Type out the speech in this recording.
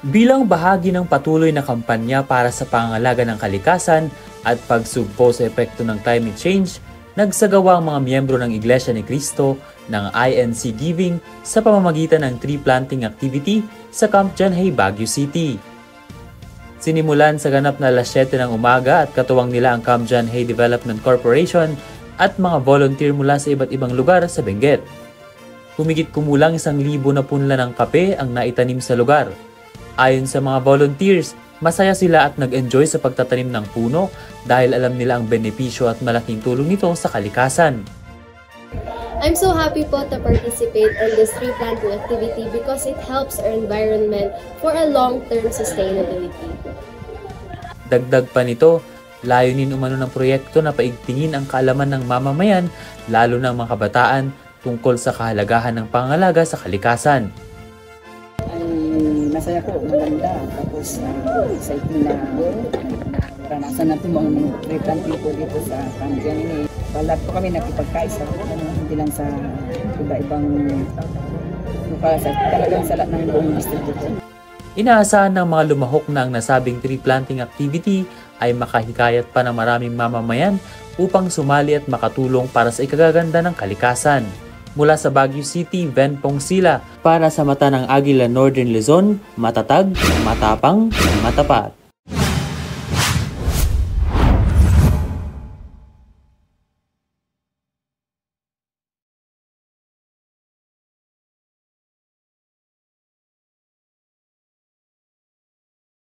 Bilang bahagi ng patuloy na kampanya para sa pangangalaga ng kalikasan at pagsugpo sa epekto ng climate change, nagsagawa ang mga miyembro ng Iglesia ni Cristo ng INC Giving sa pamamagitan ng tree planting activity sa Camp John Hay, Baguio City. Sinimulan sa ganap na 7 ng umaga at katuwang nila ang Camp John Hay Development Corporation at mga volunteer mula sa iba't ibang lugar sa Benguet. Humigit kumulang 1,000 na punla ng kape ang naitanim sa lugar. Ayon sa mga volunteers, masaya sila at nag-enjoy sa pagtatanim ng puno dahil alam nila ang benepisyo at malaking tulong nito sa kalikasan. I'm so happy po to participate in this tree planting activity because it helps our environment for a long-term sustainability. Dagdag pa nito, layunin umano ng proyekto na paigtingin ang kaalaman ng mamamayan, lalo ng mga kabataan, tungkol sa kahalagahan ng pangalaga sa kalikasan. Masaya po, maganda. Tapos exciting na naranasan na ito mga tree planting po dito sa Camp John Hay. Balat po kami nakipagkaisa, hindi lang sa iba-ibang lugar, talagang sa lahat ng buong distrito po. Inaasahan ng mga lumahok na ang nasabing tree planting activity ay makahikayat pa ng maraming mamamayan upang sumali at makatulong para sa ikagaganda ng kalikasan. Mula sa Baguio City, Ben Pongsila, para sa mata ng Agila Northern Luzon, matatag, matapang, matapat.